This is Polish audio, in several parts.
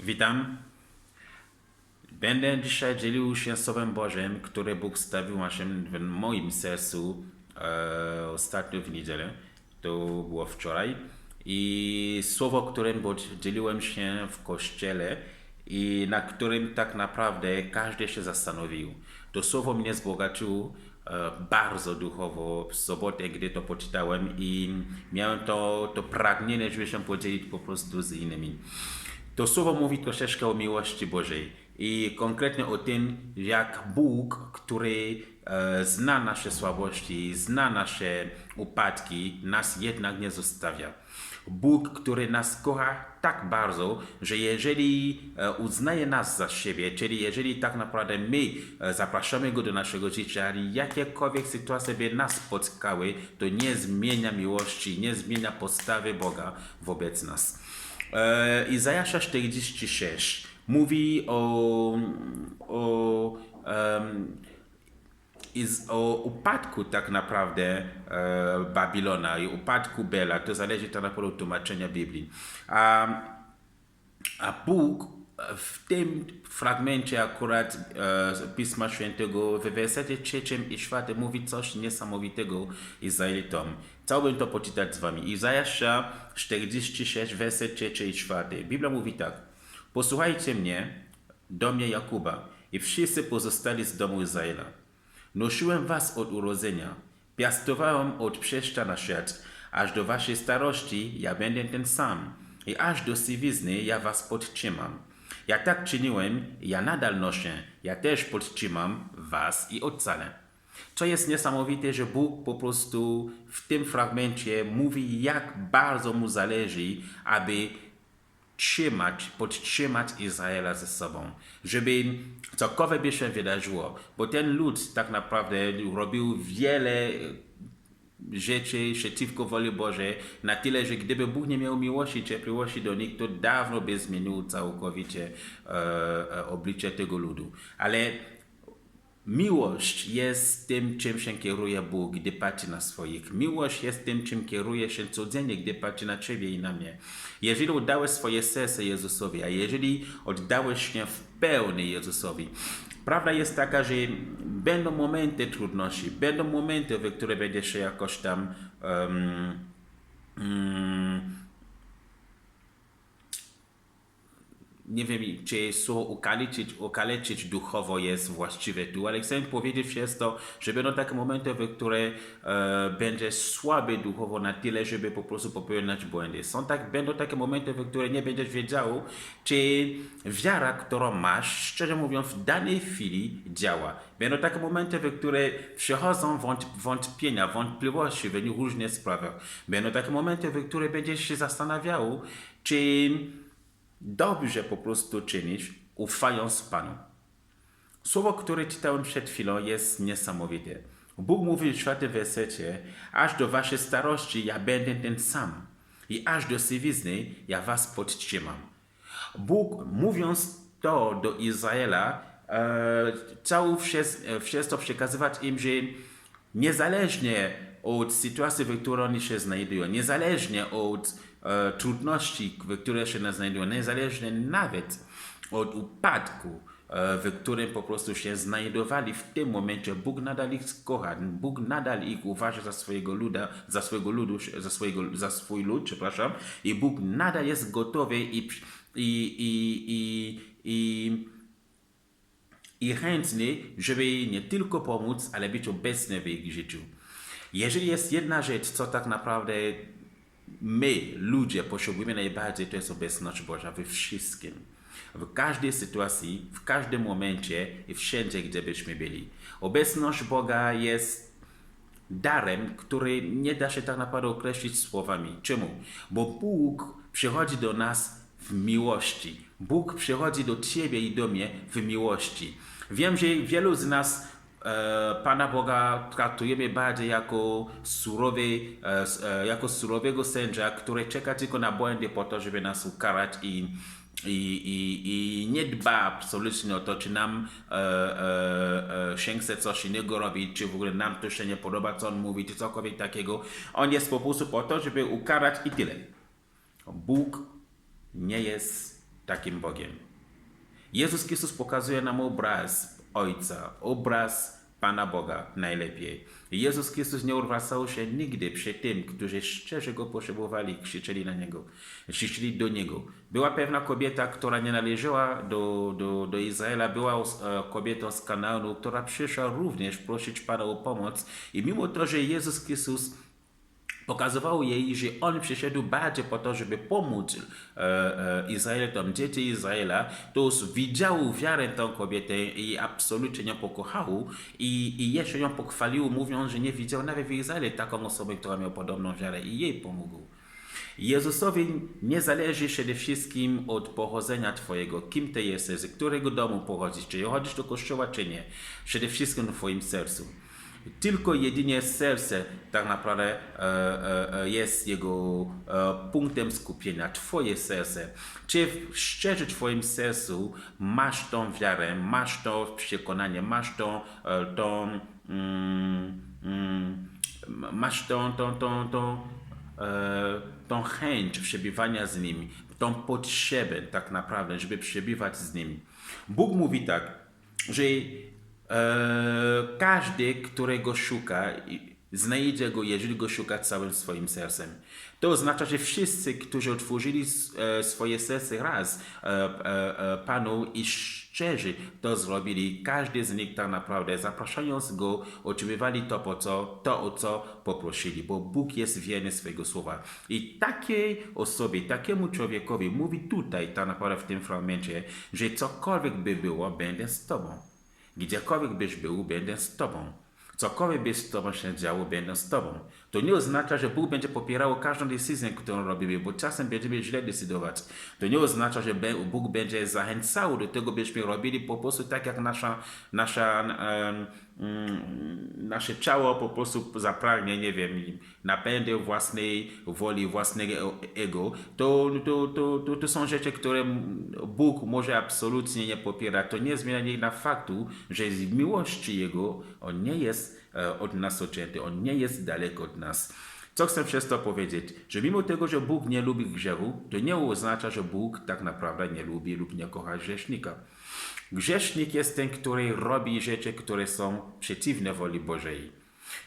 Witam. Będę dzisiaj dzielił się Słowem Bożym, które Bóg stawił w moim sercu ostatnio w niedzielę. To było wczoraj. I słowo, którym dzieliłem się w kościele i na którym tak naprawdę każdy się zastanowił. To słowo mnie wzbogaciło bardzo duchowo w sobotę, gdy to poczytałem i miałem to pragnienie, żeby się podzielić po prostu z innymi. To słowo mówi troszeczkę o miłości Bożej i konkretnie o tym, jak Bóg, który zna nasze słabości, zna nasze upadki, nas jednak nie zostawia. Bóg, który nas kocha tak bardzo, że jeżeli uznaje nas za siebie, czyli jeżeli tak naprawdę my zapraszamy Go do naszego życia, jakiekolwiek sytuacje by nas spotkały, to nie zmienia miłości, nie zmienia postawy Boga wobec nas. Izajasza 46 mówi o upadku tak naprawdę Babilona i upadku Bela. To zależy tak naprawdę od tłumaczenia Biblii. A Bóg w tym fragmencie akurat Pisma Świętego w wersecie 3 i 4 mówi coś niesamowitego Izraelitom. Chciałbym to poczytać z wami. Izajasza 46, werset 3 i 4. Biblia mówi tak. Posłuchajcie mnie, domie Jakuba i wszyscy pozostali z domu Izraela. Nosiłem was od urodzenia, piastowałem od przyjścia na świat, aż do waszej starości ja będę ten sam i aż do siwizny ja was podtrzymam. Ja tak czyniłem, ja nadal noszę, ja też podtrzymam was i ocalę. Co jest niesamowite, że Bóg po prostu w tym fragmencie mówi, jak bardzo mu zależy, aby podtrzymać Izraela ze sobą, żeby cokolwiek by się wydarzyło, bo ten lud tak naprawdę robił wiele rzeczy przeciwko woli Bożej, na tyle, że gdyby Bóg nie miał miłości, cierpliwości do nich, to dawno by zmienił całkowicie oblicze tego ludu. Ale miłość jest tym, czym się kieruje Bóg, gdy patrzy na swoich. Miłość jest tym, czym kieruje się codziennie, gdy patrzy na Ciebie i na mnie. Jeżeli oddałeś swoje serce Jezusowi, a jeżeli oddałeś się w pełni Jezusowi, prawda jest taka, że będą momenty trudności, będą momenty, w które będziesz się jakoś tam nie wiem, czy słowo okaleczyć duchowo jest właściwe tu, ale chcę powiedzieć przez to, że będą takie momenty, w które będziesz słaby duchowo na tyle, żeby po prostu popełniać błędy. Będą takie momenty, w które nie będziesz wiedział, czy wiara, którą masz, szczerze mówiąc, w danej chwili działa. Będą takie momenty, w które przychodzą wątpienia, wątpliwości w różnych sprawach. Będą takie momenty, w które będziesz się zastanawiał, czy dobrze po prostu czynić, ufając Panu. Słowo, które czytałem przed chwilą, jest niesamowite. Bóg mówi w 4 wersecie, aż do waszej starości ja będę ten sam i aż do siwizny ja was podtrzymam. Bóg, mówiąc to do Izraela, chciał przez to przekazywać im, że niezależnie od sytuacji, w której oni się znajdują, niezależnie od trudności, w których się znajdują, niezależnie nawet od upadku, w którym po prostu się znajdowali w tym momencie, Bóg nadal ich kocha, Bóg nadal ich uważa za swojego luda, za swój lud, przepraszam, i Bóg nadal jest gotowy i chętny, żeby nie tylko pomóc, ale być obecny w ich życiu. Jeżeli jest jedna rzecz, co tak naprawdę my, ludzie, potrzebujemy najbardziej, to jest obecność Boża we wszystkim. W każdej sytuacji, w każdym momencie i wszędzie, gdzie byśmy byli. Obecność Boga jest darem, który nie da się tak naprawdę określić słowami. Czemu? Bo Bóg przychodzi do nas w miłości. Bóg przychodzi do Ciebie i do mnie w miłości. Wiem, że wielu z nas Pana Boga traktujemy bardziej jako surowego sędzia, który czeka tylko na błędy po to, żeby nas ukarać i nie dba absolutnie o to, czy nam się chce coś innego robić, czy w ogóle nam to się nie podoba, co on mówi, czy cokolwiek takiego. On jest po prostu po to, żeby ukarać i tyle. Bóg nie jest takim Bogiem. Jezus Chrystus pokazuje nam obraz Ojca, obraz Pana Boga najlepiej. Jezus Chrystus nie odwracał się nigdy przed tym, którzy szczerze Go potrzebowali, krzyczeli na Niego, krzyczeli do Niego. Była pewna kobieta, która nie należała do Izraela, była kobietą z Kanaanu, która przyszła również prosić Pana o pomoc i mimo to, że Jezus Chrystus pokazywał jej, że on przyszedł bardziej po to, żeby pomóc Izraelitom, dzieci Izraela, to widział wiarę tę kobietę i absolutnie ją pokochał i jeszcze ją pochwalił, mówiąc, że nie widział nawet w Izraelu taką osobę, która miała podobną wiarę i jej pomógł. Jezusowi nie zależy przede wszystkim od pochodzenia Twojego, kim Ty jesteś, z którego domu pochodzisz, czy chodzisz do kościoła, czy nie. Przede wszystkim w Twoim sercu. Tylko jedynie serce tak naprawdę jest jego punktem skupienia. Twoje serce. Czy szczerze w Twoim sercu masz tą wiarę, masz to przekonanie, masz tą chęć przebywania z Nim, tą potrzebę tak naprawdę, żeby przebywać z Nim. Bóg mówi tak, że każdy, którego szuka, znajdzie go, jeżeli go szuka całym swoim sercem. To oznacza, że wszyscy, którzy otworzyli swoje serce raz Panu i szczerze to zrobili, każdy z nich tak naprawdę, zapraszając go, otrzymywali to, o co poprosili, bo Bóg jest wierny swojego słowa. I takiej osobie, takiemu człowiekowi mówi tutaj, tak naprawdę w tym fragmencie, że cokolwiek by było, będę z Tobą. Gdziekolwiek byś był, będę z Tobą. Cokolwiek by z Tobą się działo, będę z Tobą. To nie oznacza, że Bóg będzie popierał każdą decyzję, którą robimy, bo czasem będziemy źle decydować. To nie oznacza, że Bóg będzie zachęcał do tego, byśmy robili po prostu tak, jak nasze ciało po prostu zapragnie, nie wiem, napędy własnej woli, własnego ego. To są rzeczy, które Bóg może absolutnie nie popiera. To nie zmienia na faktu, że z miłości Jego On nie jest od nas odcięty, On nie jest daleko od nas. Co chcę przez to powiedzieć? Że mimo tego, że Bóg nie lubi grzechu, to nie oznacza, że Bóg tak naprawdę nie lubi lub nie kocha grzesznika. Grzesznik jest ten, który robi rzeczy, które są przeciwne woli Bożej.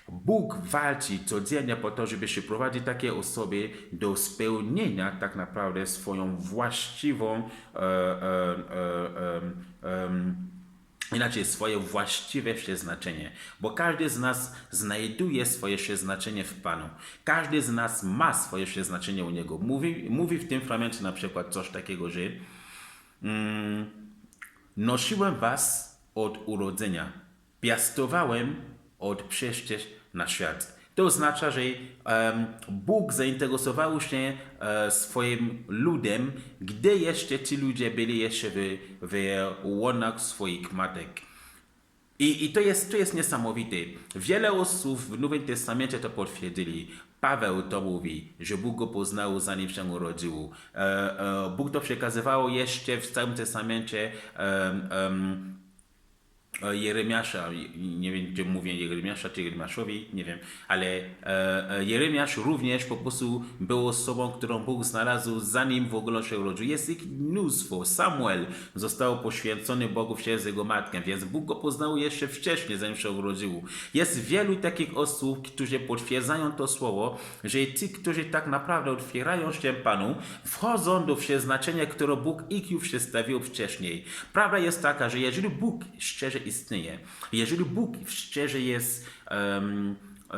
Bóg walczy codziennie po to, żeby się prowadzić takie osoby do spełnienia tak naprawdę swoją właściwą inaczej swoje właściwe przeznaczenie, bo każdy z nas znajduje swoje przeznaczenie w Panu. Każdy z nas ma swoje przeznaczenie u Niego. Mówi w tym fragmencie na przykład coś takiego, że nosiłem was od urodzenia, piastowałem od przyjścia na świat. To oznacza, że Bóg zainteresował się swoim ludem, gdy jeszcze ci ludzie byli jeszcze w łonach swoich matek. I to jest niesamowite. Wiele osób w Nowym Testamencie to potwierdzili. Paweł to mówi, że Bóg go poznał, zanim się urodził. Bóg to przekazywał jeszcze w Starym Testamencie Jeremiasza, nie wiem, czy mówię Jeremiasza, czy Jeremiaszowi, nie wiem, ale Jeremiasz również po prostu był osobą, którą Bóg znalazł, zanim w ogóle się urodził. Jest ich mnóstwo. Samuel został poświęcony Bogu przez jego matkę, więc Bóg go poznał jeszcze wcześniej, zanim się urodził. Jest wielu takich osób, którzy potwierdzają to słowo, że ci, którzy tak naprawdę otwierają się Panu, wchodzą do przeznaczenia, które Bóg ich już przedstawił wcześniej. Prawda jest taka, że jeżeli Bóg szczerze istnieje, jeżeli Bóg szczerze jest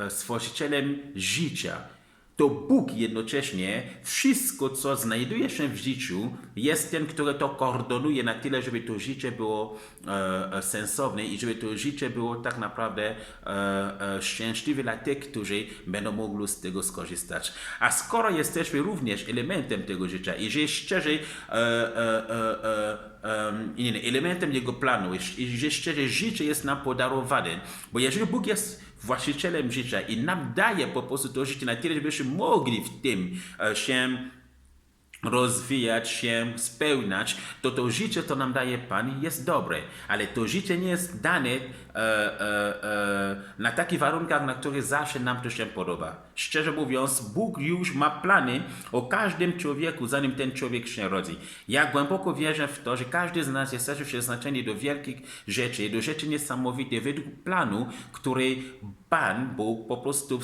stworzycielem życia, to Bóg jednocześnie wszystko, co znajduje się w życiu, jest ten, który to koordynuje na tyle, żeby to życie było sensowne i żeby to życie było tak naprawdę szczęśliwe dla tych, którzy będą mogli z tego skorzystać. A skoro jesteśmy również elementem tego życia i że szczerze elementem Jego planu i że szczerze życie jest nam podarowane, bo jeżeli Bóg jest właścicielem życia i nam daje po prostu to życie na tyle, żebyśmy mogli w tym się rozwijać się, spełniać, to życie, to nam daje Pan, jest dobre, ale to życie nie jest dane na takich warunkach, na których zawsze nam to się podoba. Szczerze mówiąc, Bóg już ma plany o każdym człowieku, zanim ten człowiek się rodzi. Ja głęboko wierzę w to, że każdy z nas jesteśmy przeznaczeni do wielkich rzeczy, do rzeczy niesamowitych, według planu, który Pan Bóg po prostu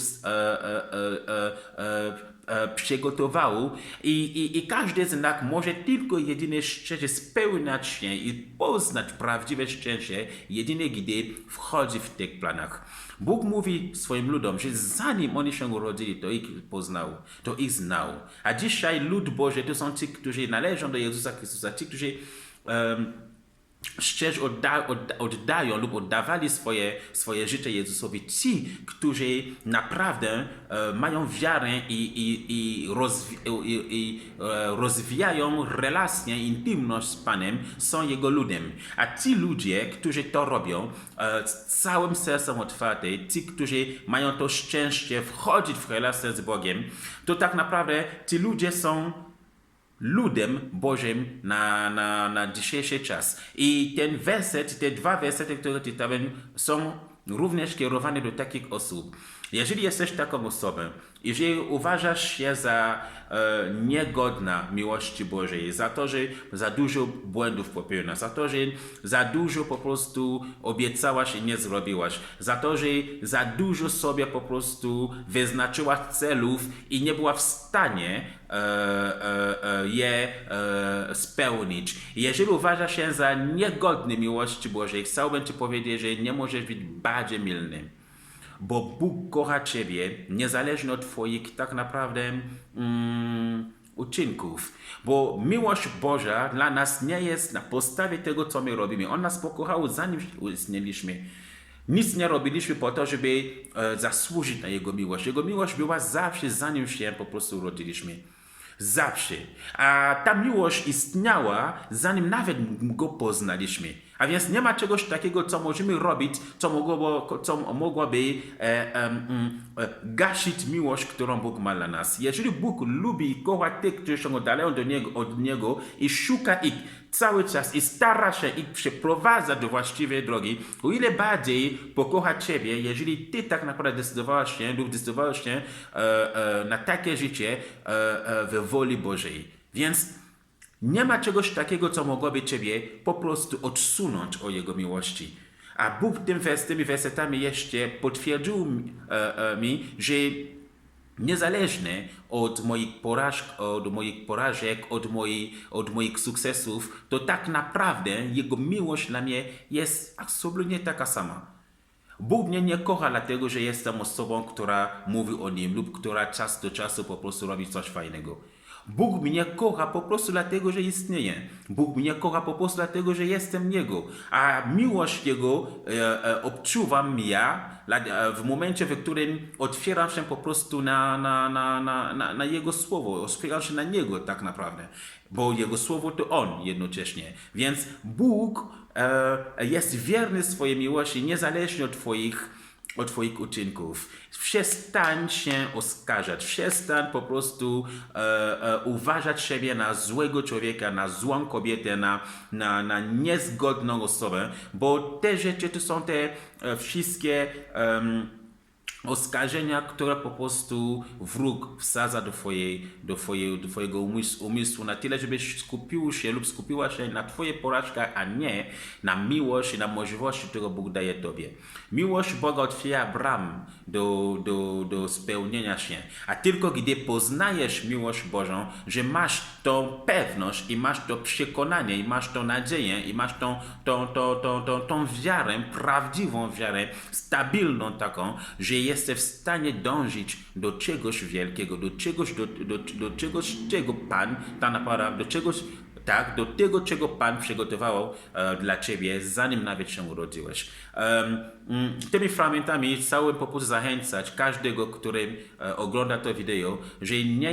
przygotował i każdy z nas może tylko jedynie szczerze spełniać się i poznać prawdziwe szczęście, jedynie gdy wchodzi w tych planach. Bóg mówi swoim ludom, że zanim oni się urodzili, to ich poznał, to ich znał. A dzisiaj lud Boży to są ci, którzy należą do Jezusa Chrystusa, ci, którzy szczerze oddają lub oddawali swoje życie Jezusowi. Ci, którzy naprawdę mają wiarę i rozwijają relację, intymność z Panem, są Jego ludem. A ci ludzie, którzy to robią z całym sercem otwartym, ci, którzy mają to szczęście wchodzić w relację z Bogiem, to tak naprawdę ci ludzie są ludem Bożym na dzisiejszy czas. I ten werset, te dwa wersety, które czytałem, są również kierowane do takich osób. Jeżeli jesteś taką osobą, jeżeli uważasz się za niegodna miłości Bożej, za to, że za dużo błędów popełniasz, za to, że za dużo po prostu obiecałaś i nie zrobiłaś, za to, że za dużo sobie po prostu wyznaczyłaś celów i nie była w stanie je spełnić. Jeżeli uważasz się za niegodny miłości Bożej, chciałbym Ci powiedzieć, że nie możesz być bardziej mylny. Bo Bóg kocha Ciebie niezależnie od Twoich tak naprawdę uczynków. Bo miłość Boża dla nas nie jest na podstawie tego, co my robimy. On nas pokochał, zanim istnieliśmy. Nic nie robiliśmy po to, żeby zasłużyć na Jego miłość. Jego miłość była zawsze, zanim się po prostu urodziliśmy. Zawsze. A ta miłość istniała, zanim nawet Go poznaliśmy. A więc nie ma czegoś takiego, co możemy robić, co mogłoby gasić miłość, którą Bóg ma dla nas. Jeżeli Bóg lubi i kocha tych, którzy się oddalają od Niego i szuka ich cały czas i stara się ich przeprowadzać do właściwej drogi, o ile bardziej pokocha Ciebie, jeżeli Ty tak naprawdę decydowałeś się na takie życie we woli Bożej. Więc nie ma czegoś takiego, co mogłoby Ciebie po prostu odsunąć od Jego miłości. A Bóg tymi wersetami jeszcze potwierdził mi, że niezależnie od moich porażek, od moich sukcesów, to tak naprawdę Jego miłość dla mnie jest absolutnie taka sama. Bóg mnie nie kocha dlatego, że jestem osobą, która mówi o Nim lub która czas do czasu po prostu robi coś fajnego. Bóg mnie kocha po prostu dlatego, że istnieje. Bóg mnie kocha po prostu dlatego, że jestem Jego. A miłość Jego odczuwam ja w momencie, w którym otwieram się po prostu na Jego Słowo. Otwieram się na Niego tak naprawdę. Bo Jego Słowo to On jednocześnie. Więc Bóg jest wierny swojej miłości niezależnie od Twoich uczynków. Przestań się oskarżać, przestań po prostu uważać siebie na złego człowieka, na złą kobietę, na niezgodną osobę, bo te rzeczy to są te wszystkie oskarżenia, które po prostu wróg wsadza do twojego umysłu na tyle, żebyś skupił się lub skupiła się na Twoje porażkach, a nie na miłość i na możliwości, które Bóg daje Tobie. Miłość Boga otwiera bram do spełnienia się, a tylko gdy poznajesz miłość Bożą, że masz tą pewność i masz to przekonanie i masz tą nadzieję i masz tą wiarę, prawdziwą wiarę, stabilną taką, że jesteś w stanie dążyć do czegoś wielkiego, do czegoś, czego Pan tak naprawdę, do tego, czego Pan przygotował dla Ciebie, zanim nawet się urodziłeś. Tymi fragmentami chciałbym po prostu zachęcać każdego, który ogląda to wideo, że nie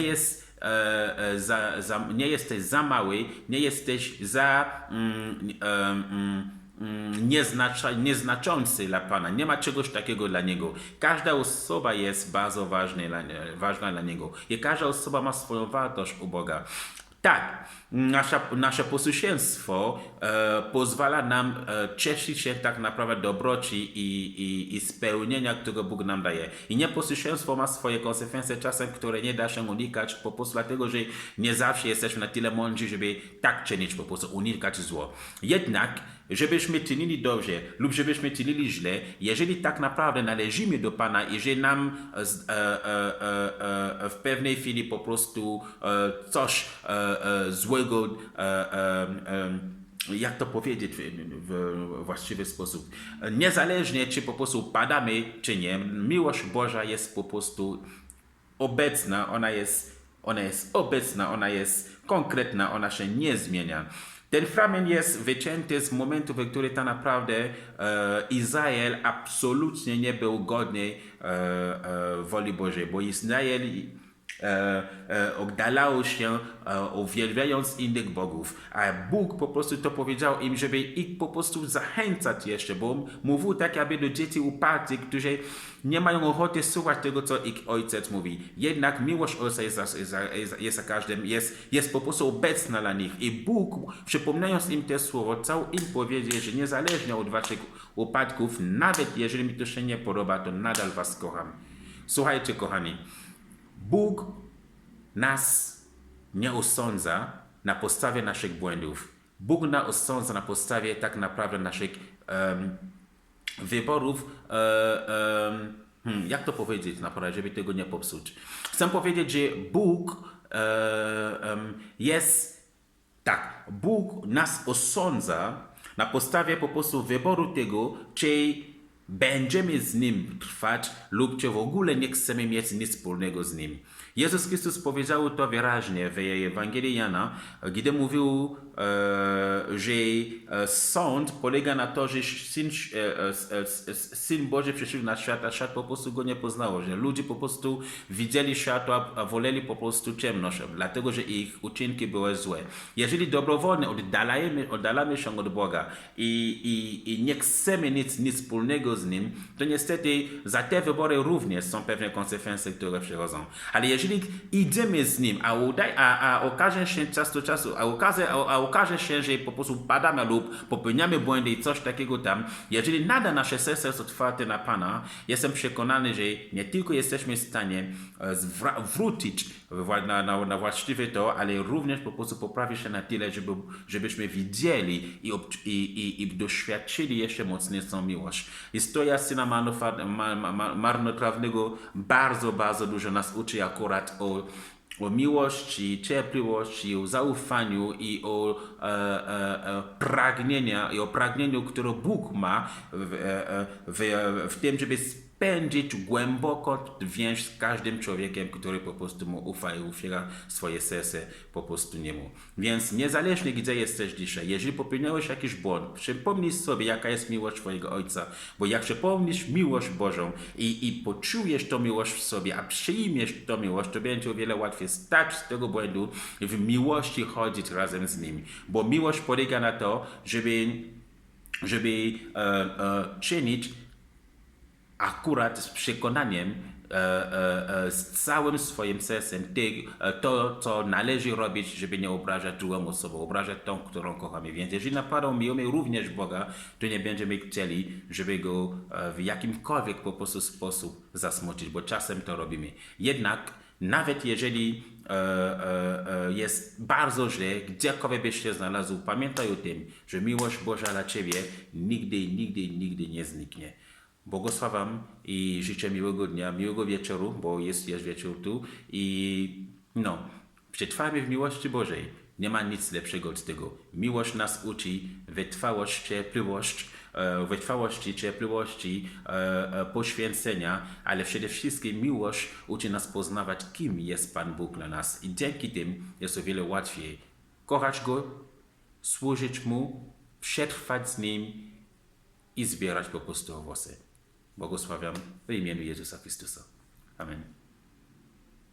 jesteś za mały, nie jesteś nieznaczący dla Pana. Nie ma czegoś takiego dla Niego. Każda osoba jest bardzo ważna dla Niego. I każda osoba ma swoją wartość u Boga. Tak, nasze posłuszeństwo pozwala nam cieszyć się tak naprawdę dobroci i spełnienia, które Bóg nam daje. I nieposłuszeństwo ma swoje konsekwencje czasem, które nie da się unikać po prostu dlatego, że nie zawsze jesteśmy na tyle mądrzy, żeby tak czynić, po prostu unikać zło. Jednak żebyśmy czynili dobrze lub żebyśmy czynili źle, jeżeli tak naprawdę należymy do Pana, jeżeli nam w pewnej chwili po prostu coś złego, jak to powiedzieć w właściwy sposób, niezależnie czy po prostu padamy czy nie, miłość Boża jest po prostu obecna, ona jest obecna, ona jest konkretna, ona się nie zmienia. Ten fragment jest wycięty z momentu, w którym tak naprawdę Izrael absolutnie nie był godny woli Bożej, bo Izrael oddalał się uwielbiając innych bogów, a Bóg po prostu to powiedział im, żeby ich po prostu zachęcać jeszcze, bo mówił tak jakby do dzieci upartych, którzy nie mają ochoty słuchać tego, co ich ojciec mówi. Jednak miłość ojca jest za każdym, jest po prostu obecna dla nich i Bóg, przypominając im te słowo, chciał im powiedzieć, że niezależnie od waszych upadków, nawet jeżeli mi to się nie podoba, to nadal was kocham. Słuchajcie, kochani, Bóg nas nie osądza na podstawie naszych błędów. Bóg nas osądza na podstawie tak naprawdę naszych wyborów, jak to powiedzieć naprawdę, żeby tego nie popsuć. Chcę powiedzieć, że Bóg tak, Bóg nas osądza na podstawie po prostu wyboru tego, czy będziemy z Nim trwać lub czy w ogóle nie chcemy mieć nic wspólnego z Nim. Jezus Chrystus powiedział to wyraźnie w Ewangelii Jana, gdy mówił, że sąd polega na to, że Syn Boży przyszedł na świat, a świat po prostu go nie poznało, że ludzie po prostu widzieli światło, a woleli po prostu ciemność, dlatego że ich uczynki były złe. Jeżeli dobrowolnie oddalamy się od Boga i nie chcemy nic wspólnego z Nim, to niestety za te wybory również są pewne konsekwencje, które przychodzą. Ale jeżeli idziemy z Nim, a okaże się czas do czasu, a okaże się, że po prostu padamy lub popełniamy błędy i coś takiego tam, jeżeli nadal nasze serce jest otwarte na Pana, jestem przekonany, że nie tylko jesteśmy w stanie wrócić na właściwe to, ale również po prostu poprawić się na tyle, żebyśmy widzieli i doświadczyli jeszcze mocniejszą miłość. Historia syna marnotrawnego bardzo, bardzo dużo nas uczy akurat o miłości, cierpliwości, o zaufaniu i o pragnieniu, które Bóg ma w tym, żeby spędzić głęboko więź z każdym człowiekiem, który po prostu mu ufa i otwiera swoje serce po prostu niemu. Więc niezależnie gdzie jesteś dzisiaj, jeżeli popełniałeś jakiś błąd, przypomnij sobie, jaka jest miłość twojego Ojca, bo jak przypomnisz miłość Bożą i poczujesz tą miłość w sobie, a przyjmiesz tą miłość, to będzie o wiele łatwiej stać z tego błędu i w miłości chodzić razem z Nim. Bo miłość polega na to, żeby czynić akurat z przekonaniem, z całym swoim sercem to, co należy robić, żeby nie obrażać drugą osobę, obrażać tą, którą kochamy. Więc jeżeli naprawdę miłujemy również Boga, to nie będziemy chcieli, żeby Go w jakimkolwiek po prostu sposób zasmucić, bo czasem to robimy. Jednak nawet jeżeli jest bardzo źle, gdziekolwiek byś się znalazł, pamiętaj o tym, że miłość Boża dla Ciebie nigdy nie zniknie. Błogosławiam i życzę miłego dnia, miłego wieczoru, bo jest wieczór tu i przetrwajmy w miłości Bożej. Nie ma nic lepszego od tego. Miłość nas uczy wytrwałości, cierpliwości, poświęcenia, ale przede wszystkim miłość uczy nas poznawać, kim jest Pan Bóg dla nas. I dzięki tym jest o wiele łatwiej kochać Go, służyć Mu, przetrwać z Nim i zbierać po prostu owoce. Błogosławiam w imieniu Jezusa Chrystusa. Amen.